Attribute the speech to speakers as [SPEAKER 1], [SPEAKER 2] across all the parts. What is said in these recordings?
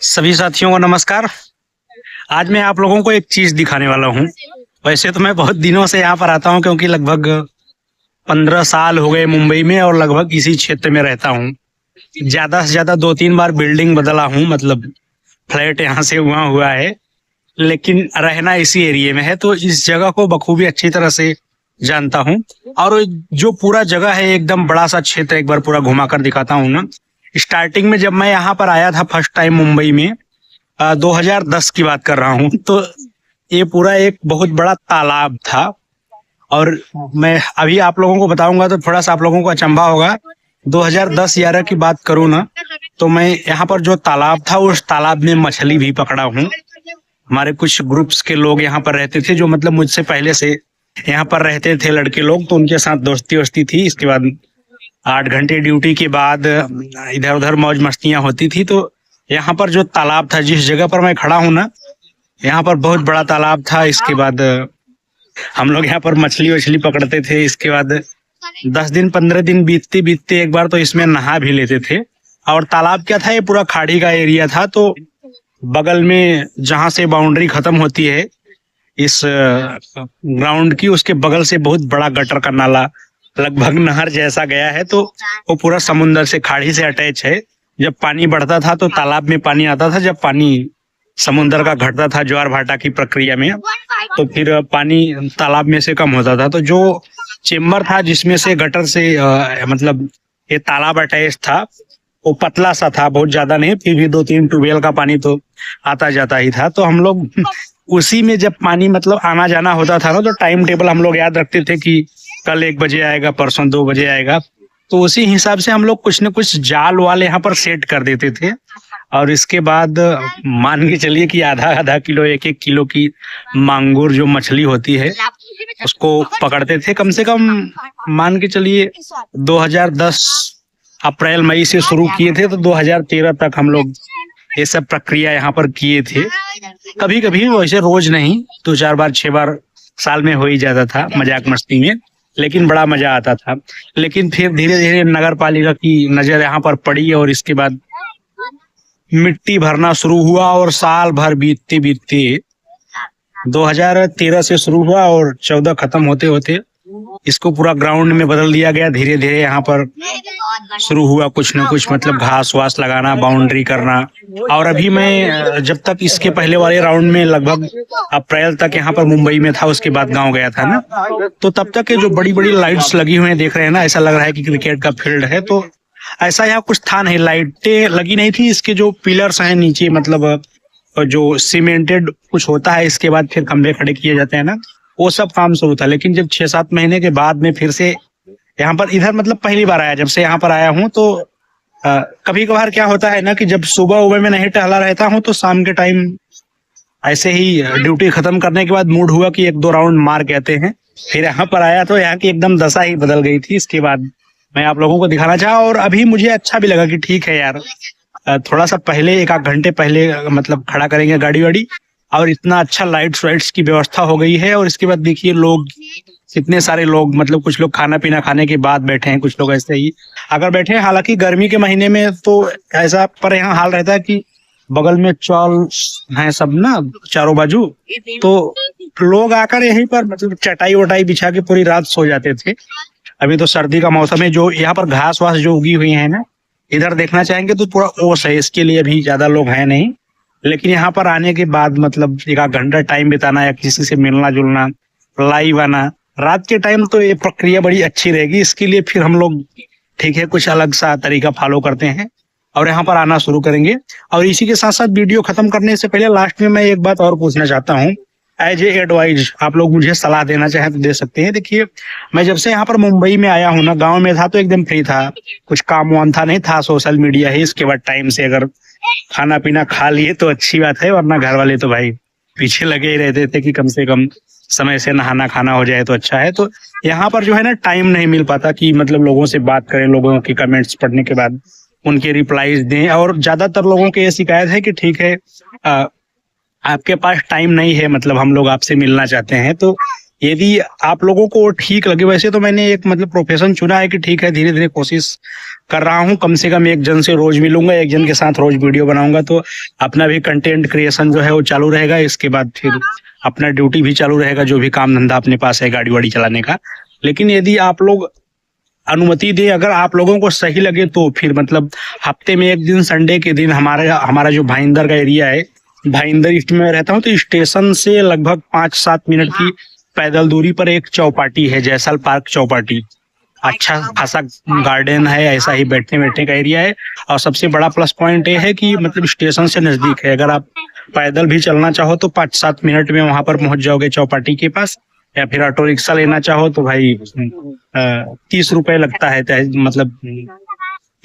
[SPEAKER 1] सभी साथियों को नमस्कार। आज मैं आप लोगों को एक चीज दिखाने वाला हूँ। वैसे तो मैं बहुत दिनों से यहाँ पर आता हूँ क्योंकि लगभग 15 साल हो गए मुंबई में और लगभग इसी क्षेत्र में रहता हूँ। ज्यादा से ज्यादा 2-3 बार बिल्डिंग बदला हूँ, मतलब फ्लैट यहाँ से हुआ हुआ है, लेकिन रहना इसी एरिया में है तो इस जगह को बखूबी अच्छी तरह से जानता हूँ। और जो पूरा जगह है एकदम बड़ा सा क्षेत्र, एक बार पूरा घुमा कर दिखाता हूँ ना। स्टार्टिंग में जब मैं यहाँ पर आया था फर्स्ट टाइम मुंबई में, 2010 की बात कर रहा हूँ, तो ये पूरा एक बहुत बड़ा तालाब था। और मैं अभी आप लोगों को बताऊंगा तो थोड़ा सा आप लोगों को अचंभा होगा। 2010-11 की बात करूँ ना, तो मैं यहाँ पर जो तालाब था उस तालाब में मछली भी पकड़ा हूँ। हमारे कुछ ग्रुप्स के लोग यहाँ पर रहते थे, जो मतलब मुझसे पहले से यहाँ पर रहते थे लड़के लोग, तो उनके साथ दोस्ती वोस्ती थी। इसके बाद 8 घंटे ड्यूटी के बाद इधर उधर मौज मस्तियां होती थी। तो यहाँ पर जो तालाब था, जिस जगह पर मैं खड़ा हूँ ना, यहाँ पर बहुत बड़ा तालाब था। इसके बाद हम लोग यहाँ पर मछली वछली पकड़ते थे। इसके बाद 10 दिन 15 दिन बीतते बीतते एक बार तो इसमें नहा भी लेते थे। और तालाब क्या था, ये पूरा खाड़ी का एरिया था। तो बगल में जहाँ से बाउंड्री खत्म होती है इस ग्राउंड की, उसके बगल से बहुत बड़ा गटर का नाला लगभग नहर जैसा गया है। तो वो पूरा समुन्द्र से, खाड़ी से अटैच है। जब पानी बढ़ता था तो तालाब में पानी आता था, जब पानी समुन्द्र का घटता था ज्वार भाटा की प्रक्रिया में, तो फिर पानी तालाब में से कम होता था। तो जो चेम्बर था जिसमें से गटर से मतलब ये तालाब अटैच था, वो पतला सा था, बहुत ज्यादा नहीं, फिर भी 2-3 ट्यूबवेल का पानी तो आता जाता ही था। तो हम लोग उसी में जब पानी मतलब आना जाना होता था ना, तो टाइम टेबल हम लोग याद रखते थे कि कल 1 बजे आएगा, परसों 2 बजे आएगा। तो उसी हिसाब से हम लोग कुछ न कुछ जाल वाले यहाँ पर सेट कर देते थे। और इसके बाद मान के चलिए कि आधा आधा किलो 1-1 किलो की मांगुर जो मछली होती है उसको पकड़ते थे। कम से कम मान के चलिए 2010 अप्रैल मई से शुरू किए थे, तो 2013 तक हम लोग ये सब प्रक्रिया यहाँ पर किए थे। कभी कभी वैसे रोज नहीं, 2-4 बार 6 बार साल में हो ही जाता था मजाक मस्ती में, लेकिन बड़ा मजा आता था। लेकिन फिर धीरे धीरे नगर पालिका की नजर यहाँ पर पड़ी और इसके बाद मिट्टी भरना शुरू हुआ। और साल भर बीतते बीतते 2013 से शुरू हुआ और 14 खत्म होते होते इसको पूरा ग्राउंड में बदल दिया गया। धीरे धीरे यहाँ पर शुरू हुआ कुछ न कुछ, मतलब घास वास लगाना, बाउंड्री करना। और अभी मैं जब तक इसके पहले वाले राउंड में लगभग अप्रैल तक यहाँ पर मुंबई में था, उसके बाद गांव गया था ना, तो तब तक ये जो बड़ी बड़ी लाइट्स लगी हुई हैं देख रहे हैं ना, ऐसा लग रहा है कि क्रिकेट का फील्ड है। तो ऐसा यहाँ कुछ था नहीं, लाइटें लगी नहीं थी। इसके जो पिलर्स हैं नीचे, मतलब जो सीमेंटेड कुछ होता है, इसके बाद फिर खंभे खड़े किए जाते हैं ना, वो सब काम शुरू था। लेकिन जब 6-7 महीने के बाद में फिर से यहाँ पर, इधर मतलब पहली बार आया, जब से यहाँ पर आया हूँ, तो कभी कभार क्या होता है ना कि जब सुबह उबह में नहीं टहला रहता हूँ तो शाम के टाइम ऐसे ही ड्यूटी खत्म करने के बाद मूड हुआ कि 1-2 राउंड मार के आते हैं। फिर यहाँ पर आया तो यहाँ की एकदम दशा ही बदल गई थी। इसके बाद मैं आप लोगों को दिखाना चाहा और अभी मुझे अच्छा भी लगा कि ठीक है यार, थोड़ा सा पहले 1-8 घंटे पहले मतलब खड़ा करेंगे गाड़ी वाड़ी, और इतना अच्छा लाइट्स वाइट्स की व्यवस्था हो गई है। और इसके बाद देखिए लोग, कितने सारे लोग, मतलब कुछ लोग खाना पीना खाने के बाद बैठे हैं, कुछ लोग ऐसे ही अगर बैठे हैं। हालांकि गर्मी के महीने में तो ऐसा पर यहाँ हाल रहता है कि बगल में चौल हैं सब ना चारों बाजू, तो लोग आकर यहीं पर मतलब चटाई वटाई बिछा के पूरी रात सो जाते थे। अभी तो सर्दी का मौसम है, जो यहाँ पर घास वास जो उगी हुई है ना, इधर देखना चाहेंगे तो पूरा ओस है, इसके लिए अभी ज्यादा लोग हैं नहीं। लेकिन यहाँ पर आने के बाद मतलब 1-8 घंटा टाइम बिताना या किसी से मिलना जुलना, लाइव आना रात के टाइम, तो ये प्रक्रिया बड़ी अच्छी रहेगी। इसके लिए फिर हम लोग ठीक है कुछ अलग सा तरीका फॉलो करते हैं और यहाँ पर आना शुरू करेंगे। और इसी के साथ साथ वीडियो खत्म करने से पहले लास्ट में मैं एक बात और पूछना चाहता हूँ, एज ए एडवाइज आप लोग मुझे सलाह देना चाहें तो दे सकते हैं। देखिए, मैं जब से यहाँ पर मुंबई में आया हूँ ना, गाँव में था तो एकदम फ्री था, कुछ काम वाम था नहीं था, सोशल मीडिया ही। इसके बाद टाइम से अगर खाना पीना खा लिए तो अच्छी बात है, वरना घर वाले तो भाई पीछे लगे ही रहते थे कि कम से कम समय से नहाना खाना हो जाए तो अच्छा है। तो यहाँ पर जो है ना टाइम नहीं मिल पाता कि मतलब लोगों से बात करें, लोगों की कमेंट्स पढ़ने के बाद उनके रिप्लाईज दें। और ज्यादातर लोगों की ये शिकायत है कि ठीक है आपके पास टाइम नहीं है, मतलब हम लोग आपसे मिलना चाहते हैं, तो यदि आप लोगों को ठीक लगे, वैसे तो मैंने एक मतलब प्रोफेशन चुना है कि ठीक है धीरे धीरे कोशिश कर रहा हूँ, कम से कम एक जन से रोज मिलूंगा, एक जन के साथ रोज वीडियो बनाऊंगा, तो अपना भी कंटेंट क्रिएशन जो है वो चालू रहेगा। इसके बाद फिर अपना ड्यूटी भी चालू रहेगा, जो भी काम धंधा अपने पास है गाड़ी वाड़ी चलाने का। लेकिन यदि आप लोग अनुमति दें, अगर आप लोगों को सही लगे, तो फिर मतलब हफ्ते में एक दिन संडे के दिन हमारा जो भाईंदर का एरिया है, भाईंदर ईस्ट में रहता हूँ, तो स्टेशन से लगभग 5-7 मिनट की पैदल दूरी पर एक चौपाटी है, जयसल पार्क चौपाटी। अच्छा खासा गार्डन है, ऐसा ही बैठने बैठने का एरिया है। और सबसे बड़ा प्लस पॉइंट ये है कि मतलब स्टेशन से नजदीक है, अगर आप पैदल भी चलना चाहो तो 5-7 मिनट में वहां पर पहुंच जाओगे चौपाटी के पास। या फिर ऑटो रिक्शा लेना चाहो तो भाई 30 रुपए लगता है, चाहे मतलब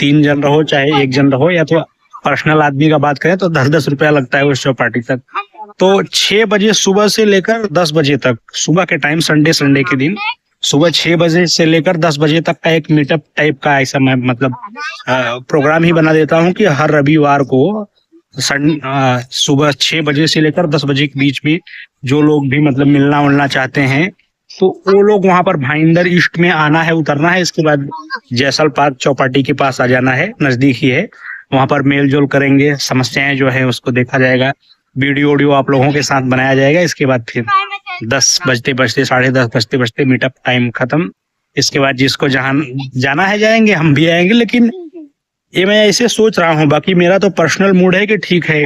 [SPEAKER 1] 3 जन रहो चाहे 1 जन रहो, या तो पर्सनल आदमी का बात करें तो 10-10 रुपया लगता है उस चौपाटी तक। तो 6 बजे सुबह से लेकर 10 बजे तक, सुबह के टाइम संडे के दिन सुबह 6 बजे से लेकर 10 बजे तक का एक मीटअप टाइप का ऐसा मैं मतलब प्रोग्राम ही बना देता हूँ कि हर रविवार को सुबह 6 बजे से लेकर 10 बजे के बीच में जो लोग भी मतलब मिलना उलना चाहते हैं, तो वो लोग वहां पर भाईंदर ईस्ट में आना है, उतरना है। इसके बाद जयसल पार्क चौपाटी के पास आ जाना है, नजदीक ही है। वहां पर मेल जोल करेंगे, समस्याएं जो है उसको देखा जाएगा, वीडियो आप लोगों के साथ बनाया जाएगा। इसके बाद फिर 10 बजते बजते 10:30 बजते बजते मीटअप टाइम खत्म। इसके बाद जिसको जहाँ जाना है जाएंगे, हम भी आएंगे। लेकिन ये मैं ऐसे सोच रहा हूँ, बाकी मेरा तो पर्सनल मूड है कि ठीक है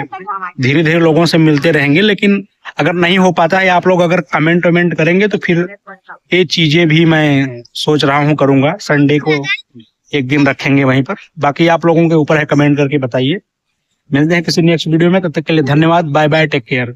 [SPEAKER 1] धीरे धीरे लोगों से मिलते रहेंगे। लेकिन अगर नहीं हो पाता है, आप लोग अगर कमेंट वमेंट करेंगे तो फिर ये चीजें भी मैं सोच रहा हूँ करूंगा। संडे को एक दिन रखेंगे वहीं पर, बाकी आप लोगों के ऊपर है, कमेंट करके बताइए। मिलते हैं किसी नेक्स्ट वीडियो में, तब तक के लिए धन्यवाद, बाय बाय, टेक केयर।